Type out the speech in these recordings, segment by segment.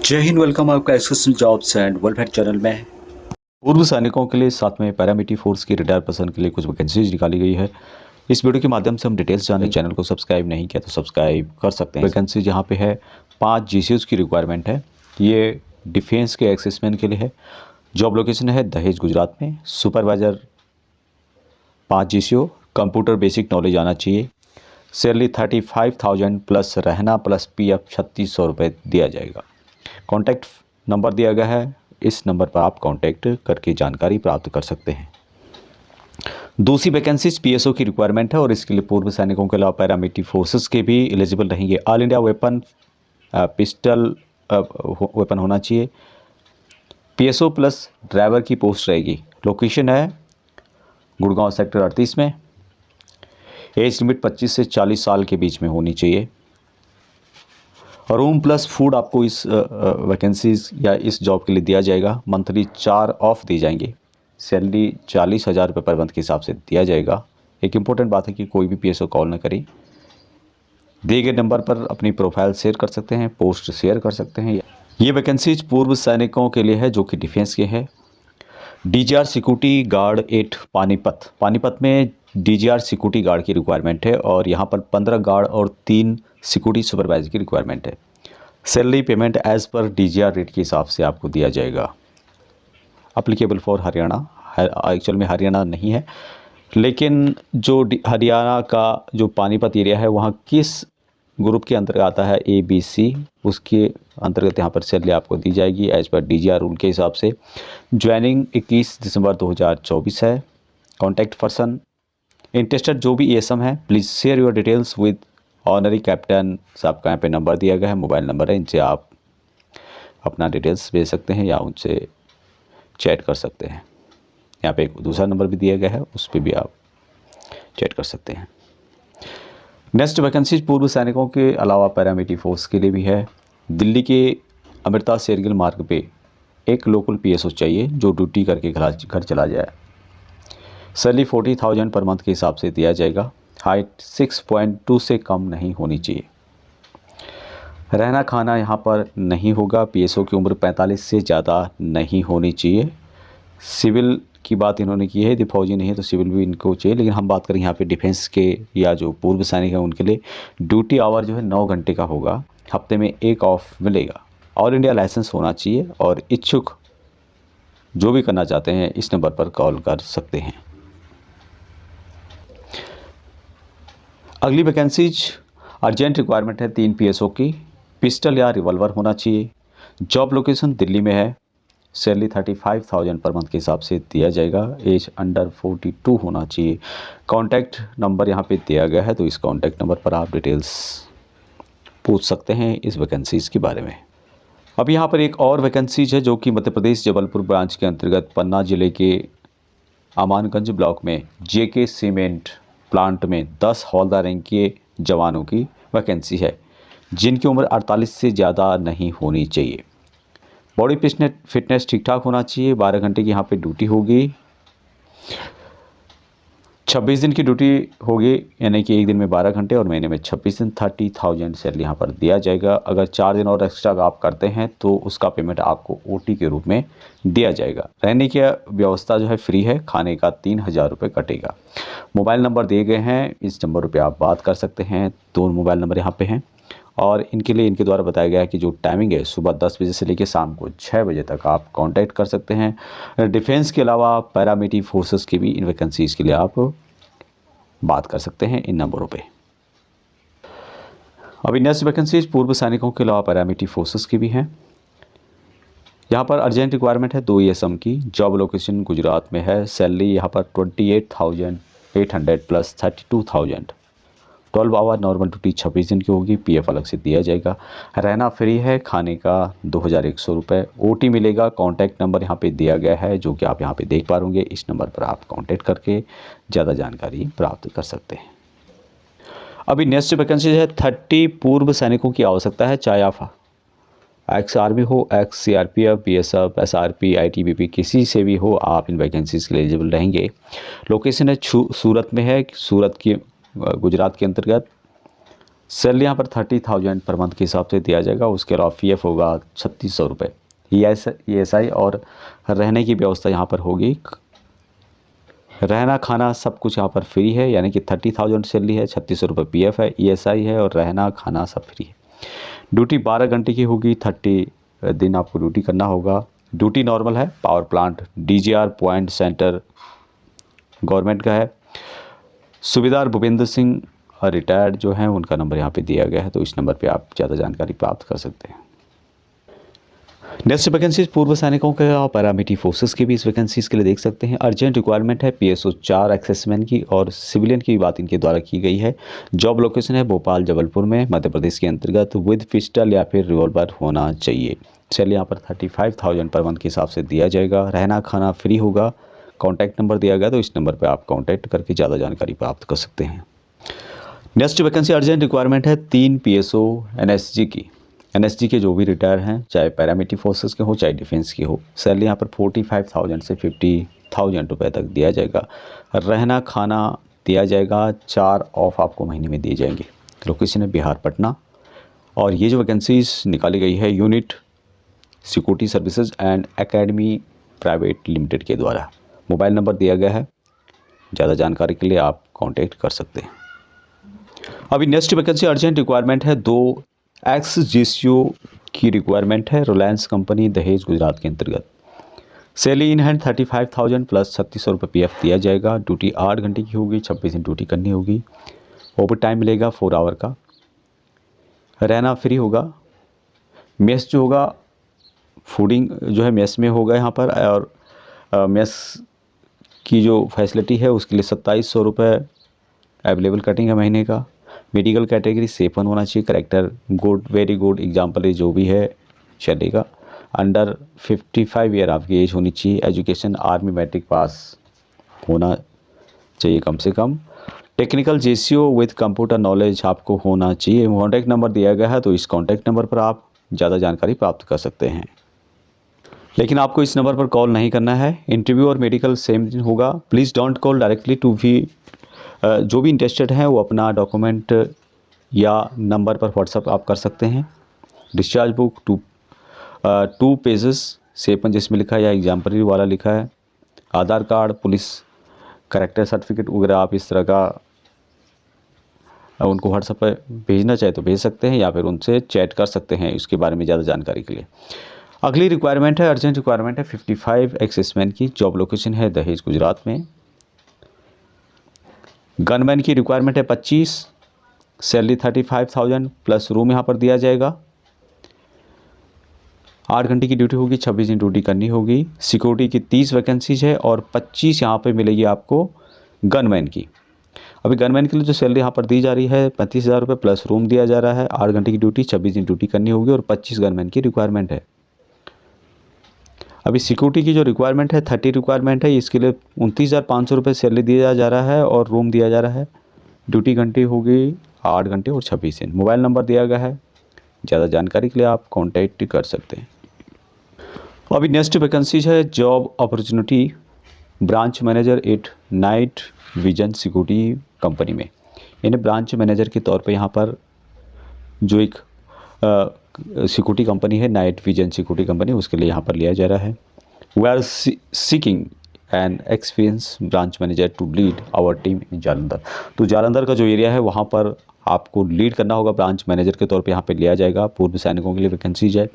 जय हिंद। वेलकम आपका SSC jobs and welfare channel में। पूर्व सैनिकों के लिए साथ में पैरामिलिट्री फोर्स की रिटायर पर्सन के लिए कुछ वैकेंसीज निकाली गई है। इस वीडियो के माध्यम से हम डिटेल्स जानेंगे। चैनल को सब्सक्राइब नहीं किया तो सब्सक्राइब कर सकते हैं। वैकेंसी जहाँ पे है 5 जीसीयूज की रिक्वायरमेंट है। ये डिफेंस के एक्सेसमैन के लिए है। जॉब लोकेशन है दहेज गुजरात में। Supervisor 5 GCU. Computer basic knowledge आना चाहिए। सैलरी 35,000 प्लस रहना प्लस पीएफ 3600 रुपये दिया जाएगा। कॉन्टैक्ट नंबर दिया गया है, इस नंबर पर आप कॉन्टैक्ट करके जानकारी प्राप्त कर सकते हैं। दूसरी वैकेंसीज पीएसओ की रिक्वायरमेंट है और इसके लिए पूर्व सैनिकों के अलावा पैरामिलिट्री फोर्सेस के भी एलिजिबल रहेंगे। All India weapon pistol weapon होना चाहिए। पीएसओ प्लस ड्राइवर की पोस्ट रहेगी। लोकेशन है गुड़गांव सेक्टर 38 में। एज लिमिट 25 से 40 साल के बीच में होनी चाहिए। रूम प्लस फूड आपको इस वैकेंसीज या इस जॉब के लिए दिया जाएगा। मंथली 4 ऑफ दी जाएंगे। सैलरी 40,000 रुपये पर मंथ के हिसाब से दिया जाएगा। एक इम्पोर्टेंट बात है कि कोई भी पीएसओ कॉल ना करें। दिए गए नंबर पर अपनी प्रोफाइल शेयर कर सकते हैं, पोस्ट शेयर कर सकते हैं। ये वैकेंसीज पूर्व सैनिकों के लिए है जो कि डिफेंस के हैं। डीजीआर सिक्योरिटी गार्ड 8 पानीपत में डीजीआर सिक्योरिटी गार्ड की रिक्वायरमेंट है और यहाँ पर 15 गार्ड और 3 सिक्योरिटी सुपरवाइजर की रिक्वायरमेंट है। Salary payment as per DGR rate के हिसाब से आपको दिया जाएगा। अप्लीकेबल फॉर हरियाणा, एक्चुअल में हरियाणा नहीं है, लेकिन जो हरियाणा का जो पानीपत एरिया है वहाँ किस ग्रुप के अंतर्गत आता है ABC, उसके अंतर्गत यहाँ पर सैलरी आपको दी जाएगी एज पर डीजीआर रूल के हिसाब से। ज्वाइनिंग 21 दिसंबर 2024 है। कॉन्टैक्ट पर्सन इंटरेस्टेड जो भी एएसएम है please share your details with honorary captain. आपका यहाँ पे नंबर दिया गया है, मोबाइल नंबर है, इनसे आप अपना डिटेल्स भेज सकते हैं या उनसे चैट कर सकते हैं। यहाँ पे एक दूसरा नंबर भी दिया गया है, उस पर भी आप चैट कर सकते हैं। नेक्स्ट वैकेंसी पूर्व सैनिकों के अलावा पैरामिलिट्री फोर्स के लिए भी है। दिल्ली के अमृता शेरगिल मार्ग पे एक लोकल पीएसओ चाहिए जो ड्यूटी करके घर चला जाए। सैलरी 40,000 पर मंथ के हिसाब से दिया जाएगा। हाइट 6.2 से कम नहीं होनी चाहिए। रहना खाना यहाँ पर नहीं होगा। पीएसओ की उम्र 45 से ज़्यादा नहीं होनी चाहिए। सिविल की बात इन्होंने की है, यदि फौजी नहीं है तो सिविल भी इनको चाहिए, लेकिन हम बात करें यहाँ पे डिफेंस के या जो पूर्व सैनिक हैं उनके लिए ड्यूटी आवर जो है 9 घंटे का होगा। हफ्ते में 1 ऑफ मिलेगा। ऑल इंडिया लाइसेंस होना चाहिए और इच्छुक जो भी करना चाहते हैं इस नंबर पर कॉल कर सकते हैं। अगली वैकेंसीज अर्जेंट रिक्वायरमेंट है 3 पीएसओ की। पिस्टल या रिवॉल्वर होना चाहिए। जॉब लोकेशन दिल्ली में है। सैलरी 35,000 पर मंथ के हिसाब से दिया जाएगा। एज अंडर 42 होना चाहिए। कॉन्टैक्ट नंबर यहाँ पे दिया गया है, तो इस कॉन्टैक्ट नंबर पर आप डिटेल्स पूछ सकते हैं इस वैकेंसीज़ के बारे में। अब यहाँ पर एक और वैकेंसीज है जो कि मध्य प्रदेश जबलपुर ब्रांच के अंतर्गत पन्ना जिले के अमानगंज ब्लॉक में जेके सीमेंट प्लांट में 10 हौलदार रैंक के जवानों की वैकेंसी है जिनकी उम्र 48 से ज़्यादा नहीं होनी चाहिए। बॉडी फिटनेस ठीक ठाक होना चाहिए। 12 घंटे की यहाँ पे ड्यूटी होगी। 26 दिन की ड्यूटी होगी, यानी कि एक दिन में 12 घंटे और महीने में 26 दिन। 30,000 सैलरी यहाँ पर दिया जाएगा। अगर 4 दिन और एक्स्ट्रा आप करते हैं तो उसका पेमेंट आपको OT के रूप में दिया जाएगा। रहने की व्यवस्था जो है फ्री है। खाने का 3,000 रुपये कटेगा। मोबाइल नंबर दिए गए हैं, इस नंबर पर आप बात कर सकते हैं। 2 मोबाइल नंबर यहाँ पे हैं और इनके लिए इनके द्वारा बताया गया है कि जो टाइमिंग है सुबह 10 बजे से लेकर शाम को 6 बजे तक आप कांटेक्ट कर सकते हैं। डिफेंस के अलावा पैरामिलिट्री फोर्सेस की भी इन वैकेंसीज़ के लिए आप बात कर सकते हैं इन नंबरों पे। अभी नेक्स्ट वैकेंसीज पूर्व सैनिकों के अलावा पैरामिलिट्री फोर्सेस की भी हैं। यहाँ पर अर्जेंट रिक्वायरमेंट है 2 ESM की। जॉब लोकेशन गुजरात में है। सैलरी यहाँ पर 28,800 प्लस 32,000। 12 आवर नॉर्मल ड्यूटी 26 दिन की होगी। पीएफ अलग से दिया जाएगा। रहना फ्री है। खाने का 2,100 रुपये। OT मिलेगा। कॉन्टैक्ट नंबर यहाँ पे दिया गया है जो कि आप यहाँ पे देख पा होंगे। इस नंबर पर आप कॉन्टैक्ट करके ज़्यादा जानकारी प्राप्त कर सकते हैं। अभी नेक्स्ट वैकेंसी है 30 पूर्व सैनिकों की आवश्यकता है, चाहे आप एक्स आर्मी हो, x CRPF, BSF, SRP, ITBP किसी से भी हो, आप इन वैकेंसीज़ के लिए एलिजिबल रहेंगे। लोकेशन है सूरत में है। सूरत की गुजरात के अंतर्गत। सैलरी यहाँ पर 30,000 पर मंथ के हिसाब से दिया जाएगा। उसके अलावा पीएफ होगा 3600 रुपये, ESI और रहने की व्यवस्था यहाँ पर होगी। रहना खाना सब कुछ यहाँ पर फ्री है, यानी कि 30,000 सैलरी है, 3600 रुपये पीएफ है, ESI है और रहना खाना सब फ्री है। ड्यूटी 12 घंटे की होगी, 30 दिन आपको ड्यूटी करना होगा। ड्यूटी नॉर्मल है, power plant DGR point centre government का है। सुबेदार भूपेंद्र सिंह रिटायर्ड जो हैं उनका नंबर यहाँ पे दिया गया है, तो इस नंबर पे आप ज़्यादा जानकारी प्राप्त कर सकते हैं। नेक्स्ट वैकेंसीज पूर्व सैनिकों के और पैरामिलिट्री फोर्सेस की भी इस वैकेंसीज के लिए देख सकते हैं। अर्जेंट रिक्वायरमेंट है PSO 4 एक्सेसमैन की और सिविलियन की बात इनके द्वारा की गई है। जॉब लोकेशन है भोपाल जबलपुर में मध्य प्रदेश के अंतर्गत। विद पिस्टल या फिर रिवॉल्वर होना चाहिए। चलिए यहाँ पर 35,000 पर मंथ के हिसाब से दिया जाएगा। रहना खाना फ्री होगा। कॉन्टैक्ट नंबर दिया गया, तो इस नंबर पर आप कॉन्टैक्ट करके ज़्यादा जानकारी प्राप्त कर सकते हैं। नेक्स्ट वैकेंसी अर्जेंट रिक्वायरमेंट है 3 PSO NSG की। NSG के जो भी रिटायर हैं, चाहे पैरामिलिट्री फोर्सेस के हो चाहे डिफेंस की हो, सैलरी यहाँ पर 45,000 से 50,000 रुपये तक दिया जाएगा। रहना खाना दिया जाएगा, 4 ऑफ आपको महीने में दिए जाएंगे। लोकेशन है बिहार पटना। और ये जो वैकेंसीज निकाली गई है unit security services and academy private limited के द्वारा। मोबाइल नंबर दिया गया है, ज़्यादा जानकारी के लिए आप कॉन्टेक्ट कर सकते हैं। अभी नेक्स्ट वैकेंसी अर्जेंट रिक्वायरमेंट है 2 ex-GCO की रिक्वायरमेंट है। रिलायंस कंपनी दहेज गुजरात के अंतर्गत। सैलरी इन हैंड 35,000 प्लस 3600 रुपये PF दिया जाएगा। ड्यूटी 8 घंटे की होगी, 26 दिन ड्यूटी करनी होगी। ओवर टाइम मिलेगा 4 आवर का। रहना फ्री होगा। मेस जो होगा, फूडिंग जो है मेस में होगा यहाँ पर, और मेस की जो फैसिलिटी है उसके लिए 2700 रुपये अवेलेबल कटिंग है महीने का। मेडिकल कैटेगरी सेफन होना चाहिए। Character good, very good, example जो भी है चलेगा। अंडर 55 ईयर आपकी एज होनी चाहिए। एजुकेशन आर्मी मैट्रिक पास होना चाहिए कम से कम। Technical GCO with computer knowledge आपको होना चाहिए। कॉन्टैक्ट नंबर दिया गया है, तो इस कॉन्टैक्ट नंबर पर आप ज़्यादा जानकारी प्राप्त कर सकते हैं। लेकिन आपको इस नंबर पर कॉल नहीं करना है। इंटरव्यू और मेडिकल सेम दिन होगा। Please don't call directly to भी जो भी इंटरेस्टेड हैं वो अपना डॉक्यूमेंट या नंबर पर व्हाट्सअप आप कर सकते हैं। डिस्चार्ज बुक 2 पेजेस सेपन जिसमें लिखा है या एग्जाम्पलरी वाला लिखा है। आधार कार्ड, पुलिस करेक्टर सर्टिफिकेट वगैरह आप इस तरह का उनको व्हाट्सएप पर भेजना चाहे तो भेज सकते हैं, या फिर उनसे चैट कर सकते हैं इसके बारे में ज़्यादा जानकारी के लिए। अगली रिक्वायरमेंट है अर्जेंट रिक्वायरमेंट है 55 एक्सेसमैन की। जॉब लोकेशन है दहेज गुजरात में। गनमैन की रिक्वायरमेंट है 25। सैलरी 35,000 प्लस रूम यहाँ पर दिया जाएगा। 8 घंटे की ड्यूटी होगी, 26 दिन ड्यूटी करनी होगी। सिक्योरिटी की 30 वैकेंसीज है और 25 यहाँ पे मिलेगी आपको गनमैन की। अभी गनमैन के लिए जो सैलरी यहाँ पर दी जा रही है 35,000 रुपये प्लस रूम दिया जा रहा है। 8 घंटे की ड्यूटी, 26 दिन ड्यूटी करनी होगी और 25 गनमैन की रिक्वायरमेंट है। अभी सिक्योरिटी की जो रिक्वायरमेंट है 30 रिक्वायरमेंट है। इसके लिए 29,500 रुपये सैलरी दिया जा रहा है और रूम दिया जा रहा है। ड्यूटी घंटे होगी 8 घंटे और 26 दिन। मोबाइल नंबर दिया गया है, ज़्यादा जानकारी के लिए आप कॉन्टैक्ट कर सकते हैं। अभी नेक्स्ट वैकेंसीज है job opportunity branch manager at night vision security company में। यानी ब्रांच मैनेजर के तौर पे यहाँ पर जो एक सिक्योरिटी कंपनी है नाइट विजन सिक्योरिटी कंपनी, उसके लिए यहाँ पर लिया जा रहा है। We are seeking an experience branch manager to lead our team in Jalandhar. तो जालंधर का जो एरिया है वहाँ पर आपको लीड करना होगा। ब्रांच मैनेजर के तौर पे यहाँ पे लिया जाएगा। पूर्व सैनिकों के लिए वैकेंसीज है।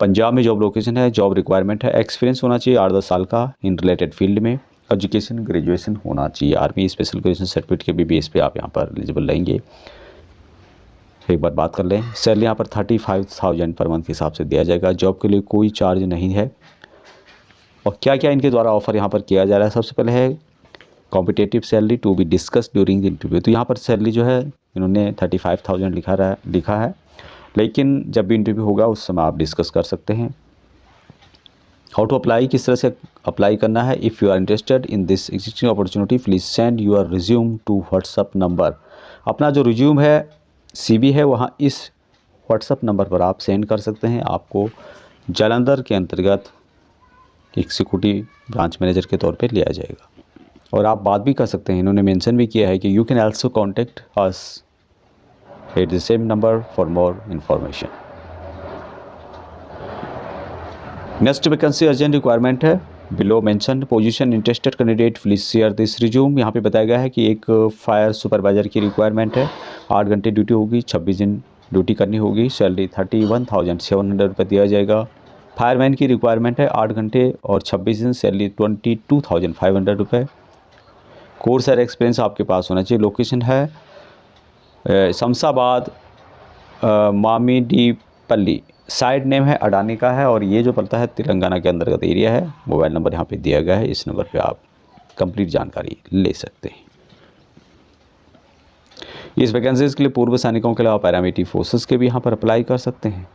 पंजाब में जॉब लोकेशन है। जॉब रिक्वायरमेंट है, एक्सपीरियंस होना चाहिए 8-10 साल का इन रिलेटेड फील्ड में। एजुकेशन ग्रेजुएशन होना चाहिए। आर्मी स्पेशल ग्रेजुएशन सर्टिफिकेट के BBS पे आप यहाँ पर एलिजिबल रहेंगे। एक बार बात कर लें, सैलरी यहाँ पर 35,000 पर मंथ के हिसाब से दिया जाएगा। जॉब के लिए कोई चार्ज नहीं है। और क्या क्या इनके द्वारा ऑफर यहाँ पर किया जा रहा है, सबसे पहले है competitive salary to be discuss during the interview. तो यहाँ पर सैलरी जो है इन्होंने 35,000 लिखा है, लेकिन जब भी इंटरव्यू होगा उस समय आप डिस्कस कर सकते हैं। हाउ टू अप्लाई, किस तरह से अप्लाई करना है। If you are interested in this existing opportunity please send your resume to WhatsApp number. अपना जो रिज्यूम है, CV है, वहाँ इस व्हाट्सअप नंबर पर आप सेंड कर सकते हैं। आपको जालंधर के अंतर्गत एक सिक्योरिटी ब्रांच मैनेजर के तौर पे लिया जाएगा। और आप बात भी कर सकते हैं, इन्होंने मेंशन भी किया है कि you can also contact us Hit the same number for more information. Next vacancy urgent requirement है। Below mention position interested candidate please share this resume. यहाँ पे बताया गया है कि एक फायर सुपरवाइजर की रिक्वायरमेंट है। 8 घंटे ड्यूटी होगी, 26 दिन ड्यूटी करनी होगी। सैलरी 31,700 रुपये दिया जाएगा। फायरमैन की रिक्वायरमेंट है, 8 घंटे और 26 दिन, सैलरी 22,500 रुपये। कोर्स और एक्सपीरियंस आपके पास होना चाहिए। लोकेशन है शमशाबाद मामिडीपल्ली, साइड नेम है अडानी का है और ये जो पड़ता है तेलंगाना के अंतर्गत एरिया है। मोबाइल नंबर यहाँ पे दिया गया है, इस नंबर पे आप कंप्लीट जानकारी ले सकते हैं। इस वैकेंसीज़ के लिए पूर्व सैनिकों के अलावा पैरामिलिट्री फोर्सेस के भी यहाँ पर अप्लाई कर सकते हैं।